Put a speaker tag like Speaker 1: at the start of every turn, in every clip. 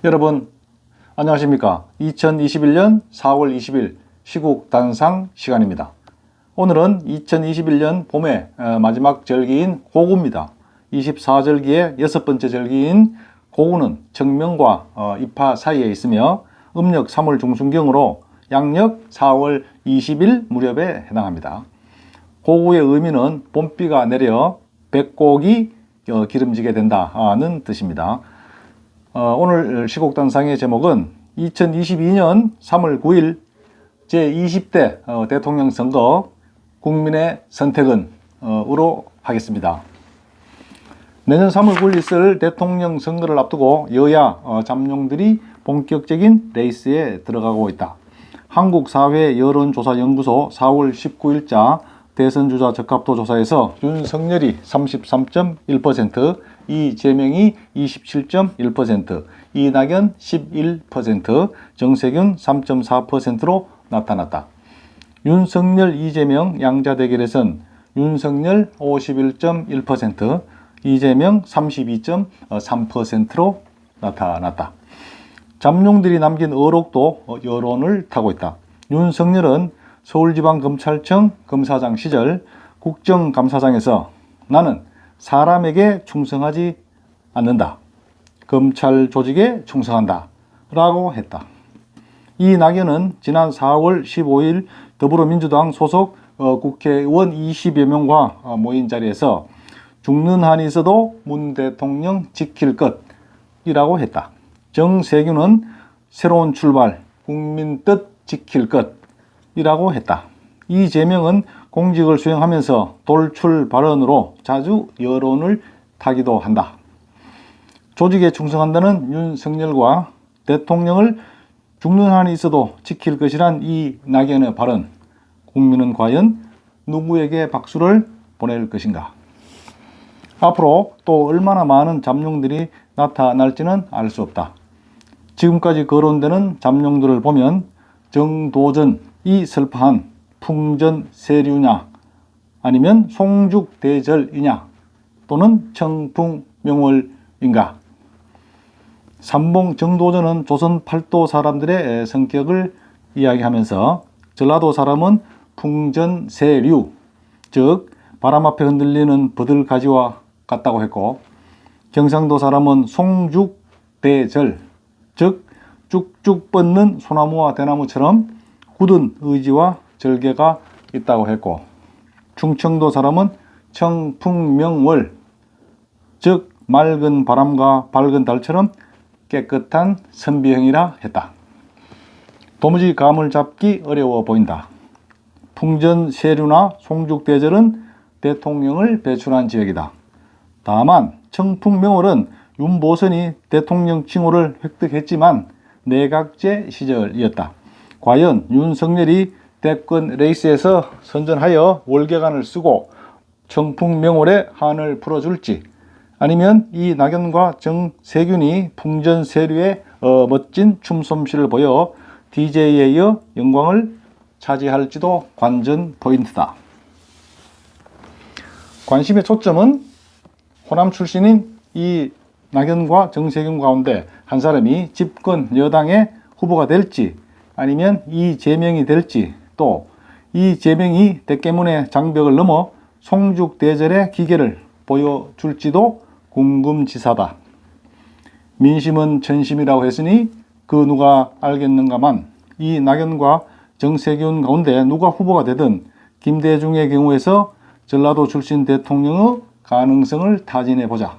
Speaker 1: 여러분 안녕하십니까. 2021년 4월 20일 시국 단상 시간입니다. 오늘은 2021년 봄의 마지막 절기인 고구입니다. 24절기의 여섯 번째 절기인 고구는 정명과 입하 사이에 있으며 음력 3월 중순경으로 양력 4월 20일 무렵에 해당합니다. 고구의 의미는 봄비가 내려 백곡이 기름지게 된다는 뜻입니다. 오늘 시국단상의 제목은 2022년 3월 9일 제20대 대통령 선거 국민의 선택은 으로 하겠습니다. 내년 3월 9일 있을 대통령 선거를 앞두고 여야 잠룡들이 본격적인 레이스에 들어가고 있다. 한국사회 여론조사연구소 4월 19일자 대선주자 적합도 조사에서 윤석열이 33.1%, 이재명이 27.1%, 이낙연 11%, 정세균 3.4%로 나타났다. 윤석열, 이재명 양자 대결에선 윤석열 51.1%, 이재명 32.3%로 나타났다. 잠룡들이 남긴 어록도 여론을 타고 있다. 윤석열은 서울지방검찰청 검사장 시절 국정감사장에서 나는 사람에게 충성하지 않는다. 검찰 조직에 충성한다. 라고 했다. 이낙연은 지난 4월 15일 더불어민주당 소속 국회의원 20여 명과 모인 자리에서 죽는 한이 있어도 문 대통령 지킬 것이라고 했다. 정세균은 새로운 출발, 국민 뜻 지킬 것이라고 했다. 이재명은 공직을 수행하면서 돌출 발언으로 자주 여론을 타기도 한다. 조직에 충성한다는 윤석열과 대통령을 죽는 한이 있어도 지킬 것이란 이낙연의 발언, 국민은 과연 누구에게 박수를 보낼 것인가? 앞으로 또 얼마나 많은 잠룡들이 나타날지는 알 수 없다. 지금까지 거론되는 잠룡들을 보면 정도전이 설파한 풍전세류냐 아니면 송죽대절이냐 또는 청풍명월인가. 삼봉 정도전은 조선 팔도 사람들의 성격을 이야기하면서 전라도 사람은 풍전세류, 즉 바람 앞에 흔들리는 버들가지와 같다고 했고, 경상도 사람은 송죽대절, 즉 쭉쭉 뻗는 소나무와 대나무처럼 굳은 의지와 절개가 있다고 했고, 충청도 사람은 청풍명월, 즉 맑은 바람과 밝은 달처럼 깨끗한 선비형이라 했다. 도무지 감을 잡기 어려워 보인다. 풍전세류나 송죽대절은 대통령을 배출한 지역이다. 다만 청풍명월은 윤보선이 대통령 칭호를 획득했지만 내각제 시절이었다. 과연 윤석열이 대권 레이스에서 선전하여 월계관을 쓰고 청풍명월의 한을 풀어줄지, 아니면 이낙연과 정세균이 풍전세류의 멋진 춤솜씨를 보여 DJ에 이어 영광을 차지할지도 관전 포인트다. 관심의 초점은 호남 출신인 이낙연과 정세균 가운데 한 사람이 집권 여당의 후보가 될지, 아니면 이재명이 될지, 또 이재명이 대깨문의 장벽을 넘어 송죽대절의 기계를 보여줄지도 궁금지사다. 민심은 천심이라고 했으니 그 누가 알겠는가만, 이낙연과 정세균 가운데 누가 후보가 되든 김대중의 경우에서 전라도 출신 대통령의 가능성을 타진해보자.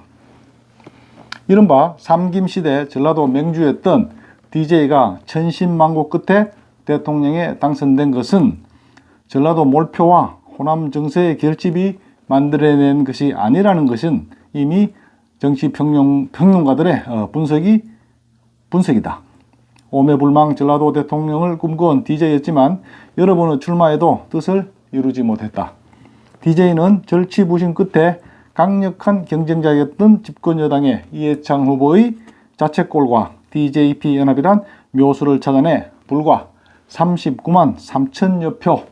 Speaker 1: 이른바 삼김시대 전라도 맹주였던 DJ가 천신만고 끝에 대통령에 당선된 것은 전라도 몰표와 호남 정세의 결집이 만들어낸 것이 아니라는 것은 이미 정치평론가들의 분석이다. 오매불망 전라도 대통령을 꿈꿔온 DJ였지만 여러 번의 출마에도 뜻을 이루지 못했다. DJ는 절치부심 끝에 강력한 경쟁자였던 집권여당의 이해창 후보의 자책골과 DJP 연합이란 묘수를 찾아내 불과 39만 3천여 표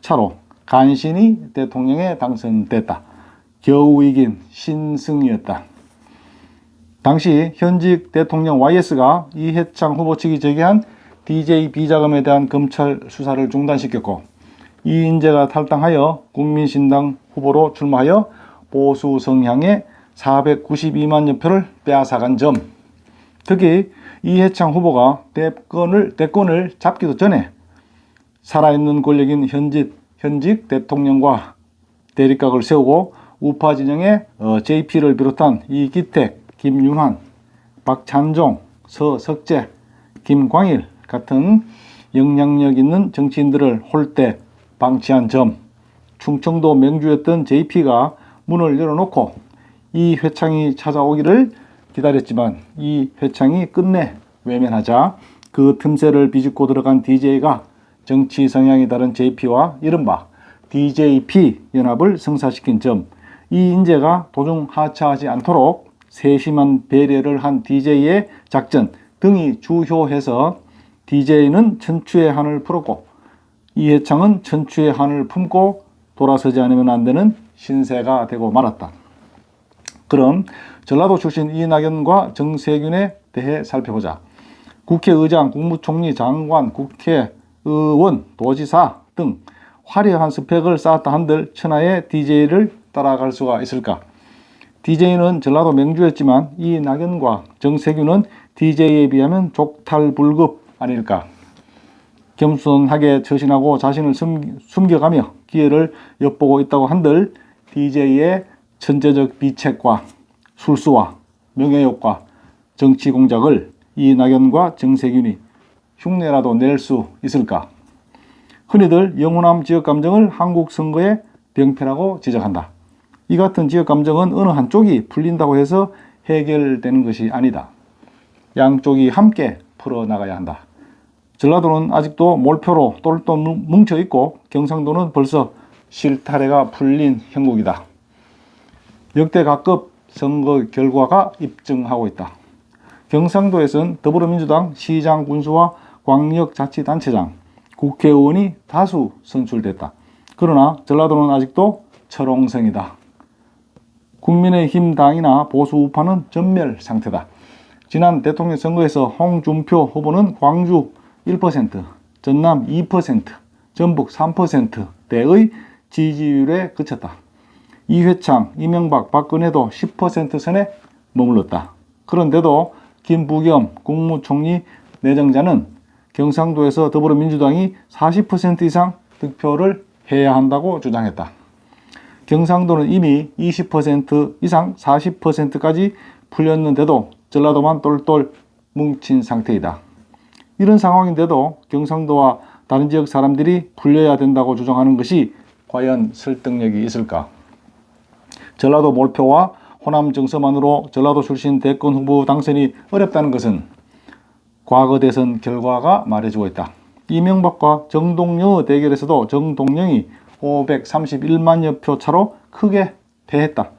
Speaker 1: 차로 간신히 대통령에 당선됐다. 겨우 이긴 신승이었다. 당시 현직 대통령 YS가 이해창 후보 측이 제기한 DJ 비자금에 대한 검찰 수사를 중단시켰고, 이인재가 탈당하여 국민신당 후보로 출마하여 보수 성향의 492만여 표를 빼앗아간 점, 특히 이해창 후보가 대권을 잡기도 전에 살아있는 권력인 현직 대통령과 대립각을 세우고 우파 진영의 JP를 비롯한 이기택, 김윤환, 박찬종, 서석재, 김광일 같은 영향력 있는 정치인들을 홀대 방치한 점, 충청도 맹주였던 JP가 문을 열어놓고 이 회창이 찾아오기를 기다렸지만 이 회창이 끝내 외면하자 그 틈새를 비집고 들어간 DJ가 정치 성향이 다른 JP와 이른바 DJP 연합을 성사시킨 점, 이인재가 도중 하차하지 않도록 세심한 배려를 한 DJ의 작전 등이 주효해서 DJ는 천추의 한을 풀었고 이해창은 천추의 한을 품고 돌아서지 않으면 안 되는 신세가 되고 말았다. 그럼 전라도 출신 이낙연과 정세균에 대해 살펴보자. 국회의장, 국무총리, 장관, 국회의원, 도지사 등 화려한 스펙을 쌓았다 한들 천하의 DJ를 따라갈 수가 있을까? DJ는 전라도 맹주였지만 이낙연과 정세균은 DJ에 비하면 족탈불급 아닐까? 겸손하게 처신하고 자신을 숨겨가며 기회를 엿보고 있다고 한들 DJ의 천재적 비책과 술수와 명예욕과 정치 공작을 이낙연과 정세균이 흉내라도 낼 수 있을까? 흔히들 영호남 지역 감정을 한국 선거의 병폐라고 지적한다. 이 같은 지역 감정은 어느 한쪽이 풀린다고 해서 해결되는 것이 아니다. 양쪽이 함께 풀어나가야 한다. 전라도는 아직도 몰표로 똘똘 뭉쳐있고 경상도는 벌써 실타래가 풀린 형국이다. 역대 각급 선거 결과가 입증하고 있다. 경상도에서는 더불어민주당 시장 군수와 광역자치단체장, 국회의원이 다수 선출됐다. 그러나 전라도는 아직도 철옹성이다. 국민의힘 당이나 보수 우파는 전멸 상태다. 지난 대통령 선거에서 홍준표 후보는 광주 1%, 전남 2%, 전북 3%대의 지지율에 그쳤다. 이회창, 이명박, 박근혜도 10% 선에 머물렀다. 그런데도 김부겸 국무총리 내정자는 경상도에서 더불어민주당이 40% 이상 득표를 해야 한다고 주장했다. 경상도는 이미 20% 이상 40%까지 풀렸는데도 전라도만 똘똘 뭉친 상태이다. 이런 상황인데도 경상도와 다른 지역 사람들이 풀려야 된다고 주장하는 것이 과연 설득력이 있을까? 전라도 몰표와 호남 정서만으로 전라도 출신 대권 후보 당선이 어렵다는 것은 과거 대선 결과가 말해주고 있다. 이명박과 정동영 대결에서도 정동영이 531만여 표 차로 크게 패했다.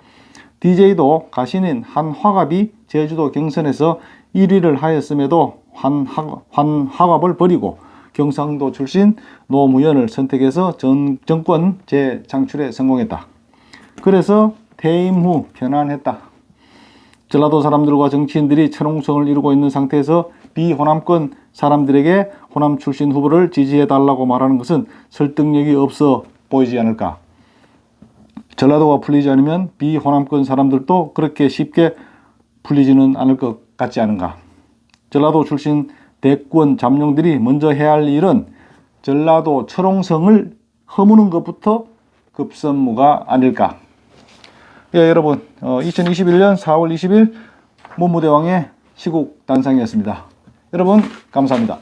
Speaker 1: DJ도 가신인 한화갑이 제주도 경선에서 1위를 하였음에도 한화갑을 버리고 경상도 출신 노무현을 선택해서 정권 재창출에 성공했다. 그래서 퇴임 후 편안했다. 전라도 사람들과 정치인들이 철옹성을 이루고 있는 상태에서 비호남권 사람들에게 호남 출신 후보를 지지해달라고 말하는 것은 설득력이 없어 보이지 않을까? 전라도가 풀리지 않으면 비호남권 사람들도 그렇게 쉽게 풀리지는 않을 것 같지 않은가? 전라도 출신 대권 잠룡들이 먼저 해야 할 일은 전라도 철옹성을 허무는 것부터 급선무가 아닐까? 예, 여러분, 2021년 4월 20일 문무대왕의 시국 단상이었습니다. 여러분, 감사합니다.